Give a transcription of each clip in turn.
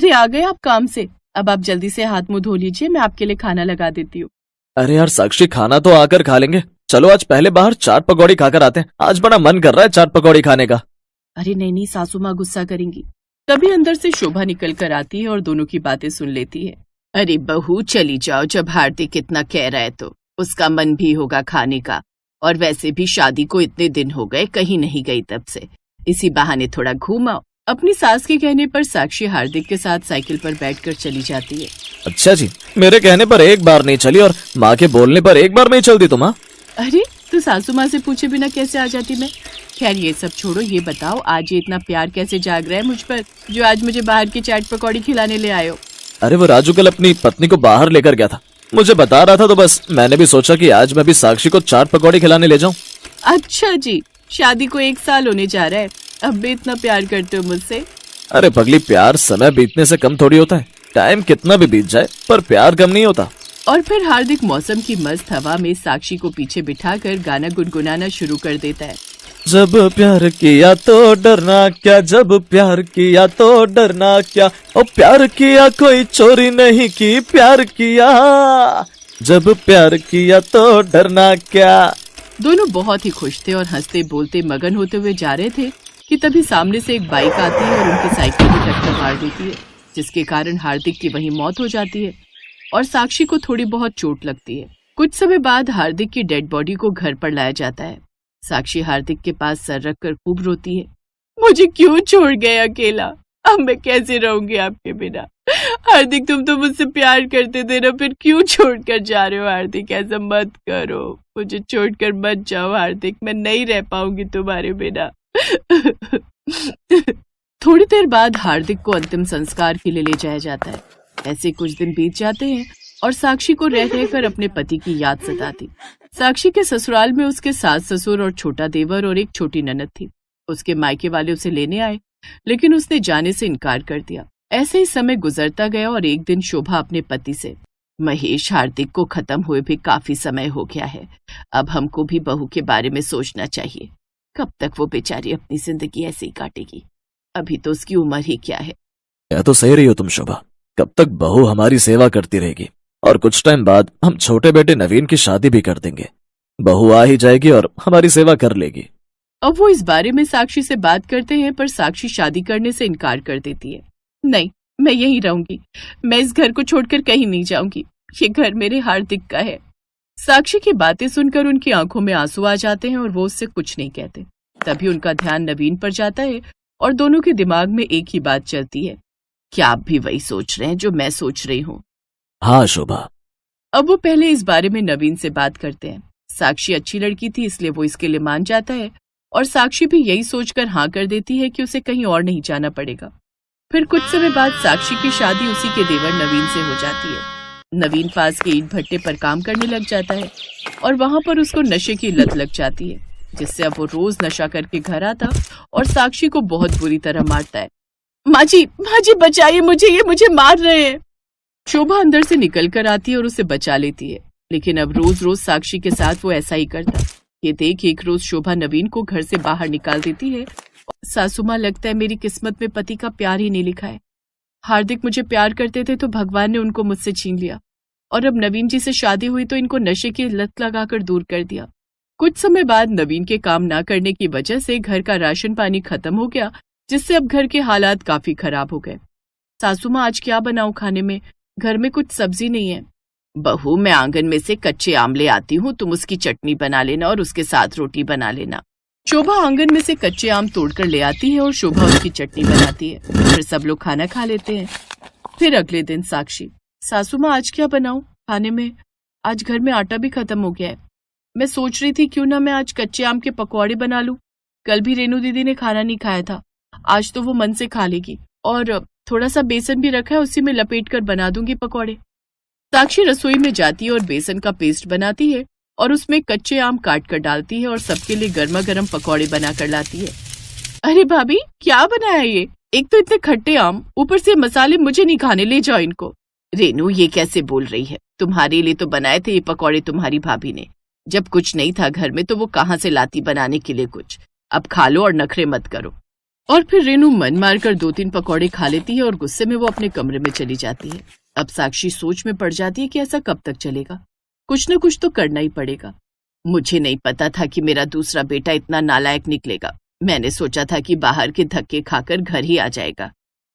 अरे आ गए आप काम से? अब आप जल्दी से हाथ मुंह धो लीजिए, मैं आपके लिए खाना लगा देती हूँ। अरे यार साक्षी, खाना तो आकर खा लेंगे। चलो आज पहले बाहर चाट पकौड़ी खाकर आते हैं, आज बड़ा मन कर रहा है चाट पकौड़ी खाने का। अरे नहीं नहीं, सासू माँ गुस्सा करेंगी। तभी अंदर से शोभा निकल कर आती है और दोनों की बातें सुन लेती है। अरे बहू चली जाओ, जब हार्दिक इतना कह रहा है तो उसका मन भी होगा खाने का। और वैसे भी शादी को इतने दिन हो गए, कहीं नहीं गई तब से, इसी बहाने थोड़ा घूम आओ। अपनी सास के कहने पर साक्षी हार्दिक के साथ साइकिल पर बैठकर चली जाती है। अच्छा जी, मेरे कहने पर एक बार नहीं चली और माँ के बोलने पर एक बार नहीं चलती तुम? अरे तो सासू माँ से पूछे बिना कैसे आ जाती मैं? खैर ये सब छोड़ो, ये बताओ आज ये इतना प्यार कैसे जाग रहा है मुझ पर, जो आज मुझे बाहर की चाट पकौड़ी खिलाने ले आए हो? अरे वो राजू कल अपनी पत्नी को बाहर लेकर गया था, मुझे बता रहा था, तो बस मैंने भी सोचा कि आज मैं भी साक्षी को चाट पकौड़ी खिलाने ले जाऊं। अच्छा जी, शादी को 1 साल होने जा रहा है, अब भी इतना प्यार करते हो मुझसे? अरे पगली, प्यार समय बीतने से कम थोड़ी होता है। टाइम कितना भी बीत जाए पर प्यार कम नहीं होता। और फिर हार्दिक मौसम की मस्त हवा में साक्षी को पीछे बिठाकर गाना गुनगुनाना शुरू कर देता है। जब प्यार किया तो डरना क्या, जब प्यार किया तो डरना क्या, ओ प्यार किया कोई चोरी नहीं की, प्यार किया जब प्यार किया तो डरना क्या। दोनों बहुत ही खुश थे और हंसते बोलते मगन होते हुए जा रहे थे कि तभी सामने से एक बाइक आती है और उनकी साइकिल को टक्कर मार देती है, जिसके कारण हार्दिक की वहीं मौत हो जाती है और साक्षी को थोड़ी बहुत चोट लगती है। कुछ समय बाद हार्दिक की डेड बॉडी को घर पर लाया जाता है। साक्षी हार्दिक के पास सर रखकर खूब रोती है। मुझे क्यों छोड़ गए अकेला, अब मैं कैसे रहूंगी आपके बिना? हार्दिक तुम तो मुझसे प्यार करते थे ना, फिर क्यों छोड़कर जा रहे हो? हार्दिक ऐसा मत करो, मुझे छोड़कर मत जाओ हार्दिक, मैं नहीं रह पाऊंगी तुम्हारे बिना। थोड़ी देर बाद हार्दिक को अंतिम संस्कार के लिए ले जाया जाता है। ऐसे कुछ दिन बीत जाते हैं और साक्षी को रह रहकर अपने पति की याद सताती। साक्षी के ससुराल में उसके सास ससुर और छोटा देवर और एक छोटी ननद थी। उसके मायके वाले उसे लेने आए, लेकिन उसने जाने से इनकार कर दिया। ऐसे ही समय गुजरता गया और एक दिन शोभा अपने पति से, महेश हार्दिक को खत्म हुए भी काफी समय हो गया है, अब हमको भी बहू के बारे में सोचना चाहिए। कब तक वो बेचारी अपनी जिंदगी ऐसे ही काटेगी, अभी तो उसकी उम्र ही क्या है। क्या तो सही रही हो तुम शोभा, कब तक बहू हमारी सेवा करती रहेगी और कुछ टाइम बाद हम छोटे बेटे नवीन की शादी भी कर देंगे, बहू आ ही जाएगी और हमारी सेवा कर लेगी। अब वो इस बारे में साक्षी से बात करते हैं, पर साक्षी शादी करने से इनकार कर देती है। नहीं, मैं यहीं रहूंगी, मैं इस घर को छोड़कर कहीं नहीं जाऊंगी, ये घर मेरे हार्दिक का है। साक्षी की बातें सुनकर उनकी आंखों में आंसू आ जाते हैं और वो उससे कुछ नहीं कहते। तभी उनका ध्यान नवीन पर जाता है और दोनों के दिमाग में एक ही बात चलती है, क्या आप भी वही सोच रहे हैं जो मैं सोच रही हूँ? हाँ शोभा। अब वो पहले इस बारे में नवीन से बात करते हैं। साक्षी अच्छी लड़की थी, इसलिए वो इसके लिए मान जाता है और साक्षी भी यही सोचकर हाँ कर देती है कि उसे कहीं और नहीं जाना पड़ेगा। फिर कुछ समय बाद साक्षी की शादी उसी के देवर नवीन से हो जाती है। नवीन पास के ईंट भट्टे पर काम करने लग जाता है और वहां पर उसको नशे की लत लग जाती है, जिससे अब वो रोज नशा करके घर आता और साक्षी को बहुत बुरी तरह मारता है। माँ जी बचाइए मुझे, ये मुझे मार रहे हैं। शोभा अंदर से निकल कर आती है और उसे बचा लेती है, लेकिन अब रोज रोज साक्षी के साथ वो ऐसा ही करता। ये देख एक रोज शोभा नवीन को घर से बाहर निकाल देती है। सासू माँ, लगता है मेरी किस्मत में पति का प्यार ही नहीं लिखा है। हार्दिक मुझे प्यार करते थे तो भगवान ने उनको मुझसे छीन लिया, और अब नवीन जी से शादी हुई तो इनको नशे की लत लगाकर दूर कर दिया। कुछ समय बाद नवीन के काम ना करने की वजह से घर का राशन पानी खत्म हो गया, जिससे अब घर के हालात काफी खराब हो गए। सासू माँ, आज क्या बनाऊं खाने में, घर में कुछ सब्जी नहीं है। बहू, मैं आंगन में से कच्चे आम ले आती हूँ, तुम उसकी चटनी बना लेना और उसके साथ रोटी बना लेना। शोभा आंगन में से कच्चे आम तोड़कर ले आती है और शोभा उसकी चटनी बनाती है। फिर सब लोग खाना खा लेते हैं। फिर अगले दिन साक्षी, सासू माँ आज क्या बनाऊं खाने में, आज घर में आटा भी खत्म हो गया है। मैं सोच रही थी क्यों ना मैं आज कच्चे आम के पकौड़े बना लूं, कल भी रेनू दीदी ने खाना नहीं खाया था, आज तो वो मन से खा लेगी, और थोड़ा सा बेसन भी रखा है, उसी में लपेट कर बना दूंगी पकौड़े। साक्षी रसोई में जाती है और बेसन का पेस्ट बनाती है और उसमें कच्चे आम काट कर डालती है और सबके लिए गर्मा गर्म पकौड़े बना कर लाती है। अरे भाभी, क्या बनाया ये, एक तो इतने खट्टे आम, ऊपर से मसाले, मुझे नहीं खाने, ले जाओ इनको। रेनू, ये कैसे बोल रही है, तुम्हारे लिए तो बनाए थे ये पकौड़े तुम्हारी भाभी ने, जब कुछ नहीं था घर में तो वो कहाँ से लाती बनाने के लिए कुछ। अब खा लो और नखरे मत करो। और फिर रेनू मन मारकर 2-3 पकौड़े खा लेती है और गुस्से में वो अपने कमरे में चली जाती है। अब साक्षी सोच में पड़ जाती है कि ऐसा कब तक चलेगा, कुछ न कुछ तो करना ही पड़ेगा। मुझे नहीं पता था कि मेरा दूसरा बेटा इतना नालायक निकलेगा। मैंने सोचा था कि बाहर के धक्के खाकर घर ही आ जाएगा,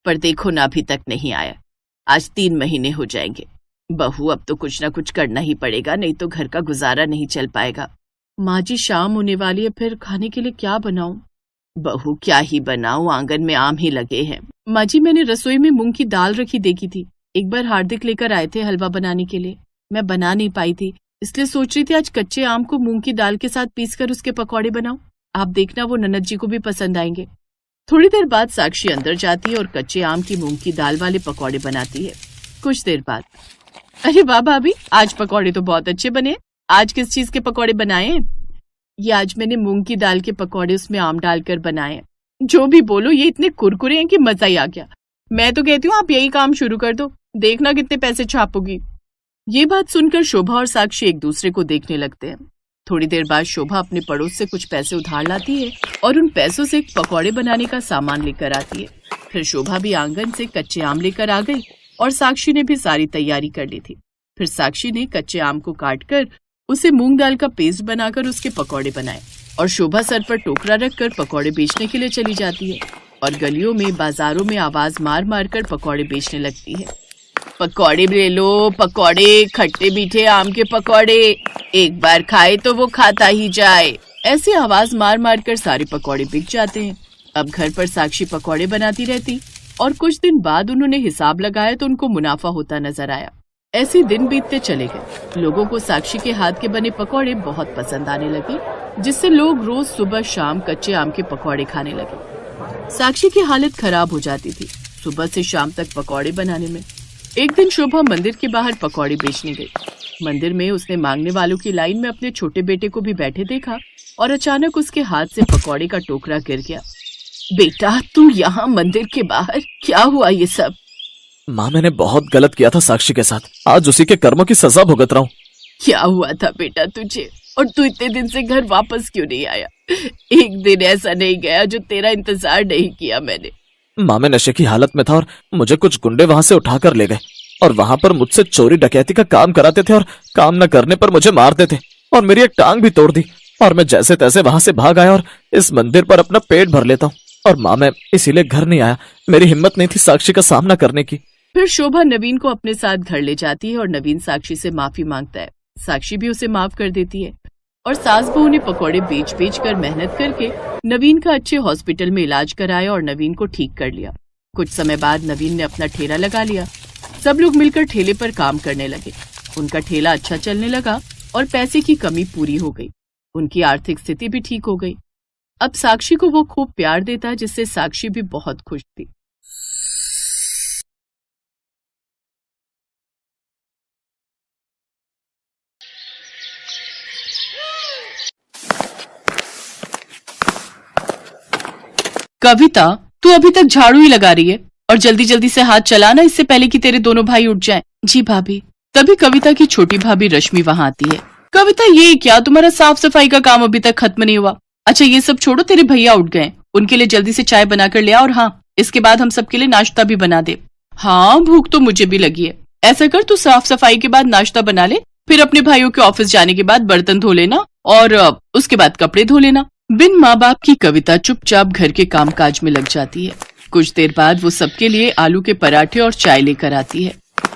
पर देखो ना, अभी तक नहीं आया। आज 3 महीने हो जाएंगे। बहू, अब तो कुछ ना कुछ करना ही पड़ेगा, नहीं तो घर का गुजारा नहीं चल पाएगा। माँ जी, शाम होने वाली है, फिर खाने के लिए क्या बनाऊं? बहू, क्या ही बनाऊं, आंगन में आम ही लगे हैं। माँ जी, मैंने रसोई में मूंग की दाल रखी देखी थी। एक बार हार्दिक लेकर आए थे हलवा बनाने के लिए, मैं बना नहीं पाई थी, इसलिए सोच रही थी आज कच्चे आम को मूंग की दाल के साथ पीसकर उसके पकौड़े बनाऊं। आप देखना, वो ननद जी को भी पसंद आएंगे। थोड़ी देर बाद साक्षी अंदर जाती है और कच्चे आम की मूंग की दाल वाले पकौड़े बनाती है। कुछ देर बाद, अरे वाह भाभी, आज पकौड़े तो बहुत अच्छे बने। आज किस चीज के पकौड़े बनाए हैं? ये आज मैंने मूंग की दाल के पकौड़े उसमें आम डालकर बनाए हैं। जो भी बोलो, ये इतने कुरकुरे हैं कि मजा ही आ गया। मैं तो कहती हूँ आप यही काम शुरू कर दो, देखना कितने पैसे छापोगी। ये बात सुनकर शोभा और साक्षी एक दूसरे को देखने लगते हैं। थोड़ी देर बाद शोभा अपने पड़ोस से कुछ पैसे उधार लाती है और उन पैसों से पकौड़े बनाने का सामान लेकर आती है। फिर शोभा भी आंगन से कच्चे आम लेकर आ गई और साक्षी ने भी सारी तैयारी कर ली थी। फिर साक्षी ने कच्चे आम को काटकर उसे मूंग दाल का पेस्ट बनाकर उसके पकौड़े बनाए और शोभा सर पर टोकरा रखकर पकौड़े बेचने के लिए चली जाती है और गलियों में, बाजारों में आवाज मार मार कर पकौड़े बेचने लगती है। पकौड़े ले लो, पकौड़े, खट्टे मीठे आम के पकौड़े, एक बार खाए तो वो खाता ही जाए। ऐसी आवाज मार मार कर सारे पकौड़े बिक जाते हैं। अब घर पर साक्षी पकौड़े बनाती रहती और कुछ दिन बाद उन्होंने हिसाब लगाया तो उनको मुनाफा होता नजर आया। ऐसे दिन बीतते चले गए। लोगों को साक्षी के हाथ के बने पकौड़े बहुत पसंद आने लगे, जिससे लोग रोज सुबह शाम कच्चे आम के पकौड़े खाने लगे। साक्षी की हालत खराब हो जाती थी सुबह से शाम तक पकौड़े बनाने में। एक दिन शोभा मंदिर के बाहर पकौड़े बेचने गई। मंदिर में उसने मांगने वालों की लाइन में अपने छोटे बेटे को भी बैठे देखा और अचानक उसके हाथ से पकौड़े का टोकरा गिर गया। बेटा, तू यहाँ मंदिर के बाहर, क्या हुआ ये सब? माँ, मैंने बहुत गलत किया था साक्षी के साथ, आज उसी के कर्मों की सजा भुगत रहा हूँ। क्या हुआ था बेटा तुझे, और तू इतने दिन से घर वापस क्यों नहीं आया? एक दिन ऐसा नहीं गया जो तेरा इंतजार नहीं किया मैंने। माँ, मैं नशे की हालत में था और मुझे कुछ गुंडे वहां से उठाकर ले गए और वहां पर मुझसे चोरी डकैती का काम कराते थे और काम न करने पर मुझे मारते थे और मेरी एक टांग भी तोड़ दी और मैं जैसे तैसे वहां से भाग आया और इस मंदिर पर अपना पेट भर लेता हूँ। और माँ, मैं इसीलिए घर नहीं आया, मेरी हिम्मत नहीं थी साक्षी का सामना करने की। फिर शोभा नवीन को अपने साथ घर ले जाती है और नवीन साक्षी से माफी मांगता है। साक्षी भी उसे माफ कर देती है और सास बहू ने पकौड़े बेच बेच कर मेहनत करके नवीन का अच्छे हॉस्पिटल में इलाज कराया और नवीन को ठीक कर लिया। कुछ समय बाद नवीन ने अपना ठेला लगा लिया। सब लोग मिलकर ठेले पर काम करने लगे। उनका ठेला अच्छा चलने लगा और पैसे की कमी पूरी हो गई। उनकी आर्थिक स्थिति भी ठीक हो गई। अब साक्षी को वो खूब प्यार देता, जिससे साक्षी भी बहुत खुश थी। कविता, तू अभी तक झाड़ू ही लगा रही है और जल्दी जल्दी से हाथ चलाना, इससे पहले कि तेरे दोनों भाई उठ जाएं। जी भाभी। तभी कविता की छोटी भाभी रश्मि वहां आती है। कविता, ये क्या, तुम्हारा साफ सफाई का काम अभी तक खत्म नहीं हुआ? अच्छा ये सब छोड़ो, तेरे भैया उठ गए, उनके लिए जल्दी से चाय बनाकर ले आ और हाँ, इसके बाद हम सबके लिए नाश्ता भी बना दे। हाँ, भूख तो मुझे भी लगी है। ऐसा कर, तू साफ सफाई के बाद नाश्ता बना ले, फिर अपने भाइयों के ऑफिस जाने के बाद बर्तन धो लेना और उसके बाद कपड़े धो लेना। बिन माँ बाप की कविता चुपचाप घर के कामकाज में लग जाती है। कुछ देर बाद वो सबके लिए आलू के पराठे और चाय लेकर आती है।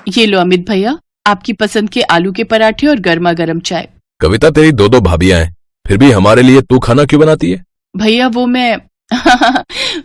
ये लो अमित भैया, आपकी पसंद के आलू के पराठे और गर्मा गर्म चाय। कविता, तेरी 2 भाभियां हैं, फिर भी हमारे लिए तू खाना क्यों बनाती है? भैया वो मैं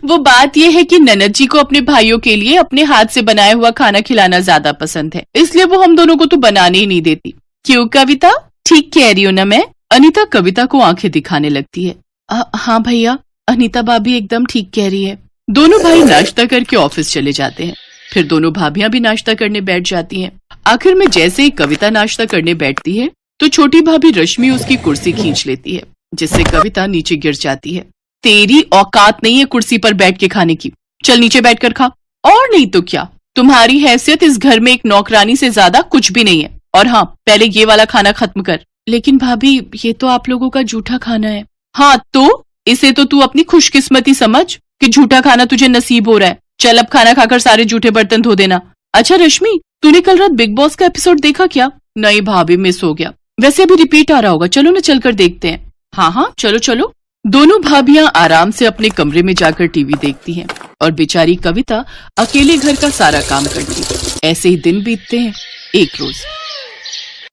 वो बात ये है कि ननद जी को अपने भाइयों के लिए अपने हाथ से बनाया हुआ खाना खिलाना ज्यादा पसंद है, इसलिए वो हम दोनों को तो बनाने ही नहीं देती। क्यों कविता, ठीक कह रही हूँ ना मैं? अनीता कविता को आंखें दिखाने लगती है। हाँ भैया, अनीता भाभी एकदम ठीक कह रही है। दोनों भाई नाश्ता करके ऑफिस चले जाते हैं। फिर दोनों भाभियां भी नाश्ता करने बैठ जाती हैं। आखिर में जैसे ही कविता नाश्ता करने बैठती है तो छोटी भाभी रश्मि उसकी कुर्सी खींच लेती है, जिससे कविता नीचे गिर जाती है। तेरी औकात नहीं है कुर्सी पर बैठ के खाने की, चल नीचे बैठकर खा। और नहीं तो क्या, तुम्हारी हैसियत इस घर में एक नौकरानी से ज्यादा कुछ भी नहीं है। और हाँ, पहले ये वाला खाना खत्म कर। लेकिन भाभी, ये तो आप लोगों का जूठा खाना है। हाँ तो इसे तो तू अपनी खुशकिस्मती समझ, कि झूठा खाना तुझे नसीब हो रहा है। चल अब खाना खाकर सारे जूठे बर्तन धो देना। अच्छा रश्मि, तूने कल रात बिग बॉस का एपिसोड देखा क्या? नहीं भाभी, मिस हो गया। वैसे अभी रिपीट आ रहा होगा, चलो ना चलकर देखते हैं। हाँ हाँ चलो चलो। दोनों भाभियां आराम से अपने कमरे में जाकर टीवी देखती हैं और बेचारी कविता अकेले घर का सारा काम करती। ऐसे ही दिन बीतते हैं। एक रोज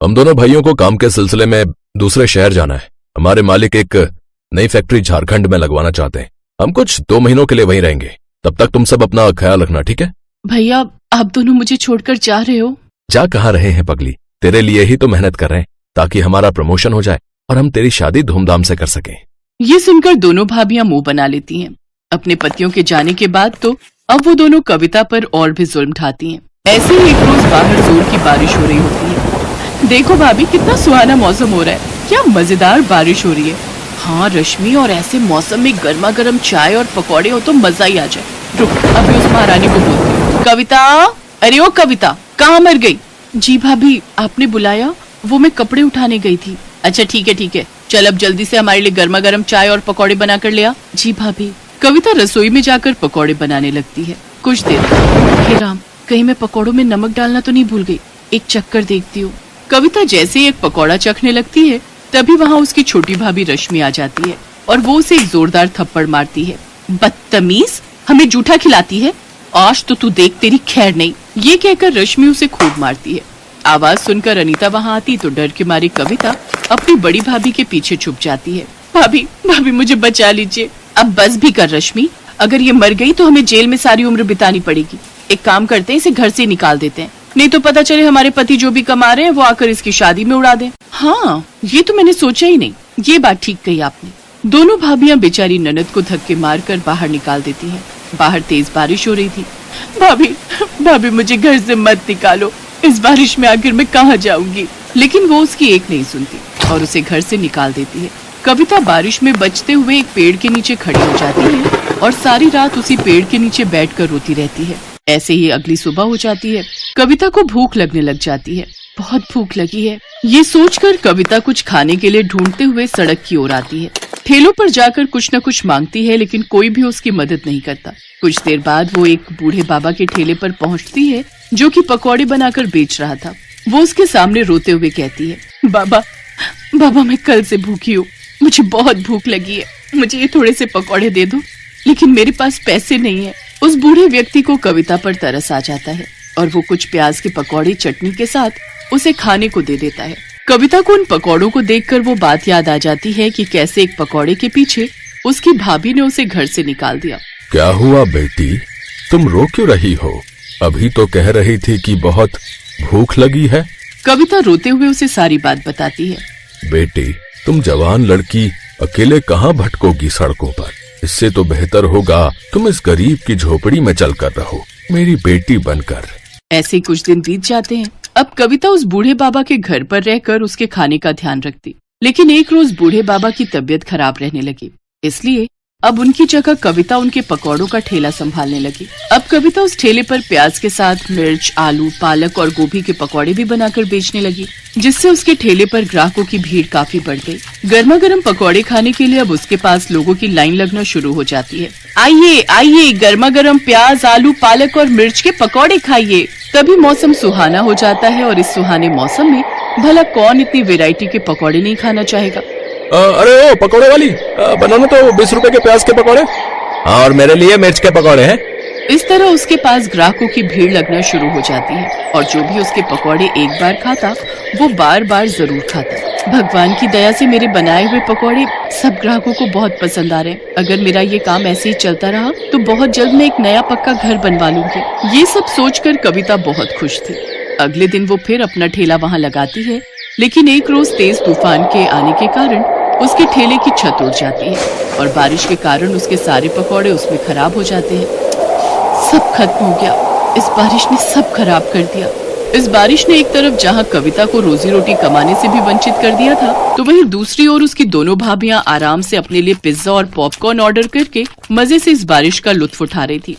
हम दोनों भाइयों को काम के सिलसिले में दूसरे शहर जाना है। हमारे मालिक एक नई फैक्ट्री झारखंड में लगवाना चाहते हैं। हम कुछ 2 महीनों के लिए वहीं रहेंगे। तब तक तुम सब अपना ख्याल रखना, ठीक है? भैया आप दोनों मुझे छोड़कर जा रहे हो? जा कहाँ रहे हैं पगली, तेरे लिए ही तो मेहनत कर रहे हैं ताकि हमारा प्रमोशन हो जाए और हम तेरी शादी धूमधाम से कर सकें। ये सुनकर दोनों भाभियां मुंह बना लेती हैं। अपने पतियों के जाने के बाद तो अब वो दोनों कविता पर और भी जुल्म ढाती हैं। ऐसे ही एक रोज बाहर जोर की बारिश हो रही होती है। देखो भाभी, कितना सुहाना मौसम हो रहा है, क्या मजेदार बारिश हो रही है। हाँ रश्मि, और ऐसे मौसम में गर्मा गर्म चाय और पकौड़े हो तो मजा ही आ जाए। रुक, अभी उस महारानी को बोलती हूँ। कविता, अरे ओ कविता, कहाँ मर गई? जी भाभी, आपने बुलाया? वो मैं कपड़े उठाने गई थी। अच्छा ठीक है, चल अब जल्दी से हमारे लिए गर्मा गर्म चाय और पकौड़े बना कर ले आ। जी भाभी। कविता रसोई में जाकर पकौड़े बनाने लगती है। कुछ देर, हे राम, कहीं मैं पकौड़ों में नमक डालना तो नहीं भूल गई, एक चक्कर देखती हूँ। कविता जैसे ही एक पकौड़ा चखने लगती है तभी वहाँ उसकी छोटी भाभी रश्मि आ जाती है और वो उसे एक जोरदार थप्पड़ मारती है। बदतमीज, हमें जूठा खिलाती है, आज तो तू देख तेरी खैर नहीं। ये कहकर रश्मि उसे खूब मारती है। आवाज सुनकर अनीता वहाँ आती तो डर के मारे कविता अपनी बड़ी भाभी के पीछे छुप जाती है। भाभी मुझे बचा लीजिए। अब बस भी कर रश्मि, अगर ये मर गई तो हमें जेल में सारी उम्र बितानी पड़ेगी। एक काम करते हैं, इसे घर से निकाल देते हैं, नहीं तो पता चले हमारे पति जो भी कमा रहे हैं वो आकर इसकी शादी में उड़ा दें। हाँ, ये तो मैंने सोचा ही नहीं, ये बात ठीक कही आपने। दोनों भाभियां बेचारी ननद को धक्के मारकर बाहर निकाल देती हैं। बाहर तेज बारिश हो रही थी। भाभी मुझे घर से मत निकालो, इस बारिश में आखिर मैं कहाँ जाऊंगी। लेकिन वो उसकी एक नहीं सुनती और उसे घर से निकाल देती है। कविता बारिश में बचते हुए एक पेड़ के नीचे खड़ी हो जाती है और सारी रात उसी पेड़ के नीचे बैठकर रोती रहती है। ऐसे ही अगली सुबह हो जाती है। कविता को भूख लगने लग जाती है। बहुत भूख लगी है, ये सोचकर कविता कुछ खाने के लिए ढूंढते हुए सड़क की ओर आती है। ठेलों पर जाकर कुछ न कुछ मांगती है लेकिन कोई भी उसकी मदद नहीं करता। कुछ देर बाद वो एक बूढ़े बाबा के ठेले पर पहुंचती है जो कि पकौड़े बनाकर बेच रहा था। वो उसके सामने रोते हुए कहती है, बाबा मैं कल से भूखी हूँ, मुझे बहुत भूख लगी है, मुझे ये थोड़े से पकौड़े दे दो, लेकिन मेरे पास पैसे नहीं है। उस बूढ़े व्यक्ति को कविता पर तरस आ जाता है और वो कुछ प्याज के पकौड़े चटनी के साथ उसे खाने को दे देता है। कविता को उन पकौड़ों को देखकर वो बात याद आ जाती है कि कैसे एक पकौड़े के पीछे उसकी भाभी ने उसे घर से निकाल दिया। क्या हुआ बेटी, तुम रो क्यों रही हो? अभी तो कह रही थी कि बहुत भूख लगी है। कविता रोते हुए उसे सारी बात बताती है। बेटी, तुम जवान लड़की अकेले कहाँ भटकोगी सड़कों पर? इससे तो बेहतर होगा तुम इस गरीब की झोपड़ी में चलकर रहो, मेरी बेटी बनकर। ऐसे कुछ दिन बीत जाते हैं। अब कविता उस बूढ़े बाबा के घर पर रहकर उसके खाने का ध्यान रखती, लेकिन एक रोज बूढ़े बाबा की तबीयत खराब रहने लगी, इसलिए अब उनकी जगह कविता उनके पकौड़ों का ठेला संभालने लगी। अब कविता उस ठेले पर प्याज के साथ मिर्च, आलू, पालक और गोभी के पकौड़े भी बनाकर बेचने लगी, जिससे उसके ठेले पर ग्राहकों की भीड़ काफी बढ़ गई। गर्मा गर्म पकौड़े खाने के लिए अब उसके पास लोगों की लाइन लगना शुरू हो जाती है। आइए गर्मा गर्म प्याज, आलू, पालक और मिर्च के पकौड़े खाइए। तभी मौसम सुहाना हो जाता है और इस सुहाने मौसम में भला कौन इतनी वैरायटी के पकौड़े नहीं खाना चाहेगा। अरे ओ पकौड़े वाली, बनाना तो 20 रुपए के प्याज के पकौड़े। हाँ, और मेरे लिए मिर्च के पकौड़े हैं। इस तरह उसके पास ग्राहकों की भीड़ लगना शुरू हो जाती है और जो भी उसके पकौड़े एक बार खाता वो बार बार जरूर खाता। भगवान की दया से मेरे बनाए हुए पकौड़े सब ग्राहकों को बहुत पसंद आ रहे हैं। अगर मेरा ये काम ऐसे ही चलता रहा तो बहुत जल्द मैं एक नया पक्का घर बनवा लूंगी। ये सब सोचकर कविता बहुत खुश थी। अगले दिन वो फिर अपना ठेला वहाँ लगाती है, लेकिन एक रोज तेज तूफान के आने के कारण उसके ठेले की छत उड़ जाती है और बारिश के कारण उसके सारे पकौड़े उसमें खराब हो जाते हैं। सब खत्म हो गया, इस बारिश ने सब खराब कर दिया। इस बारिश ने एक तरफ जहां कविता को रोजी रोटी कमाने से भी वंचित कर दिया था, तो वहीं दूसरी ओर उसकी दोनों भाभियां आराम से अपने लिए पिज्जा और पॉपकॉर्न ऑर्डर करके मजे से इस बारिश का लुत्फ उठा रही थी।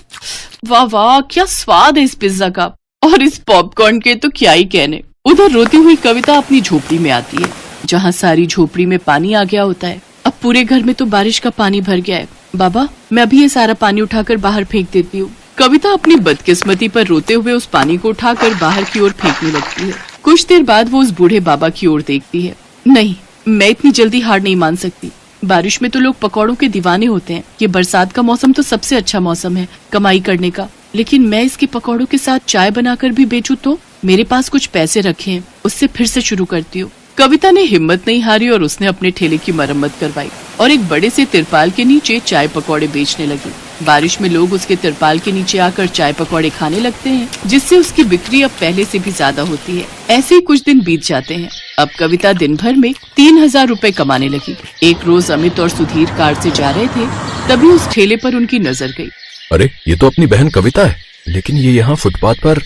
वाह वाह, क्या स्वाद है इस पिज्जा का, और इस पॉपकॉर्न के तो क्या ही कहने। उधर रोती हुई कविता अपनी झोपड़ी में आती है, जहाँ सारी झोपड़ी में पानी आ गया होता है। अब पूरे घर में तो बारिश का पानी भर गया है। बाबा, मैं अभी ये सारा पानी उठाकर बाहर फेंक देती हूँ। कविता अपनी बदकिस्मती पर रोते हुए उस पानी को उठाकर बाहर की ओर फेंकने लगती है। कुछ देर बाद वो उस बूढ़े बाबा की ओर देखती है। नहीं, मैं इतनी जल्दी हार नहीं मान सकती। बारिश में तो लोग पकौड़ों के दीवाने होते हैं। ये बरसात का मौसम तो सबसे अच्छा मौसम है कमाई करने का, लेकिन मैं इसके पकौड़ों के साथ चाय बनाकर भी बेचूं तो? मेरे पास कुछ पैसे रखे हैं, उससे फिर से शुरू करती हूँ। कविता ने हिम्मत नहीं हारी और उसने अपने ठेले की मरम्मत करवाई और एक बड़े से तिरपाल के नीचे चाय पकौड़े बेचने लगी। बारिश में लोग उसके तिरपाल के नीचे आकर चाय पकौड़े खाने लगते हैं, जिससे उसकी बिक्री अब पहले से भी ज्यादा होती है। ऐसे ही कुछ दिन बीत जाते हैं। अब कविता दिन भर में 3000 रुपए कमाने लगी। एक रोज अमित और सुधीर कार से जा रहे थे, तभी उस ठेले पर उनकी नजर गई। अरे, ये तो अपनी बहन कविता है, लेकिन ये यहाँ फुटपाथ पर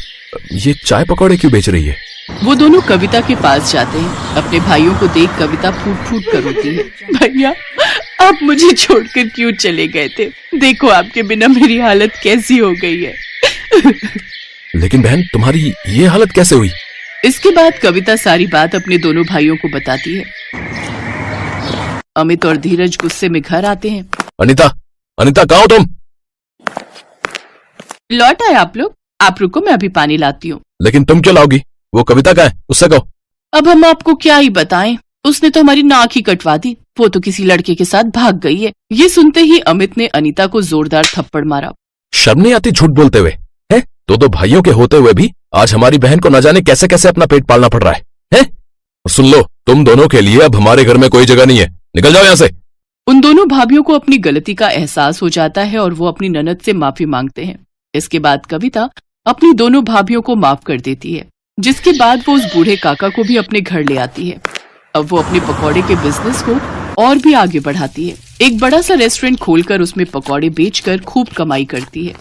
ये चाय पकौड़े क्यों बेच रही है? वो दोनों कविता के पास जाते हैं। अपने भाइयों को देख कविता फूट फूट कर रोती है। भैया, आप मुझे छोड़कर क्यों चले गए थे? देखो आपके बिना मेरी हालत कैसी हो गई है। लेकिन बहन, तुम्हारी ये हालत कैसे हुई? इसके बाद कविता सारी बात अपने दोनों भाइयों को बताती है। अमित और धीरज गुस्से में घर आते हैं। अनीता, अनीता, कहाँ हो तुम? लौट आए आप लोग? आप रुको, मैं अभी पानी लाती हूँ। लेकिन तुम क्यों लाओगी? वो कविता कहाँ है? उससे कहो। अब हम आपको क्या ही बताएं, उसने तो हमारी नाक ही कटवा दी। वो तो किसी लड़के के साथ भाग गई है। ये सुनते ही अमित ने अनीता को जोरदार थप्पड़ मारा। शर्म नहीं आती झूठ बोलते हुए? हैं? दो भाइयों के होते हुए भी आज हमारी बहन को न जाने कैसे कैसे अपना पेट पालना पड़ रहा है, हैं? सुन लो, तुम दोनों के लिए अब हमारे घर में कोई जगह नहीं है। निकल जाओ यहाँ से। उन दोनों भाभियों को अपनी गलती का एहसास हो जाता है और वो अपनी ननद से माफी मांगते हैं। इसके बाद कविता अपनी दोनों भाभियों को माफ कर देती है, जिसके बाद वो उस बूढ़े काका को भी अपने घर ले आती है। अब वो अपने पकौड़े के बिजनेस को और भी आगे बढ़ाती है। एक बड़ा सा रेस्टोरेंट खोलकर उसमें पकौड़े बेचकर खूब कमाई करती है।